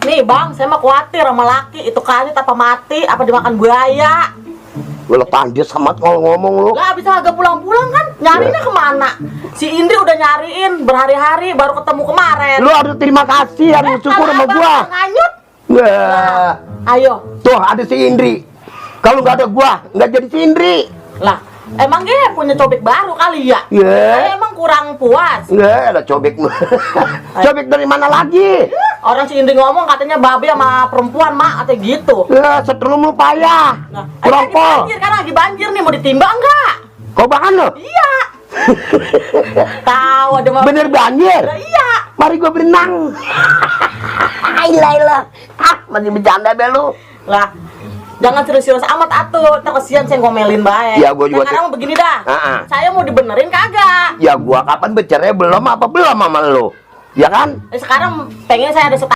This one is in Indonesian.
Nih bang, saya mah khawatir sama laki. Itu kaget apa mati, apa dimakan buaya. Lu pandai sama ngomong lu. Gak bisa agak pulang-pulang kan. Nyarinya kemana? Si Indri udah nyariin berhari-hari baru ketemu kemarin. Lu harus terima kasih, harus syukur sama gua. Nganyut. Nah, Ayo. tuh ada si Indri. Kalau nggak ada gua, nggak jadi si Indri. Lah, emang dia punya cobek baru kali ya? Ya. Saya emang kurang puas. Nggak ada cobek. Cobek dari mana lagi? Orang si Indri ngomong katanya babe sama perempuan mak atau gitu. Ya, setrum lu payah. Nah, Kurang lagi pol. banjir kan lagi banjir nih mau ditimbang enggak? Kau bahan lo? Iya. Tahu ada mah. Bener banjir. Lah, iya. Mari gua berenang. Ilah. Masih bercanda be lu. Lah, jangan serius-serius amat atuh. Tak kesian saya ngomelin bae. Ya, gua juga Sekarang begini dah. Saya mau dibenerin kagak? Ya gua kapan bercerai belum apa belum sama lu? Ya kan? Sekarang pengen saya ada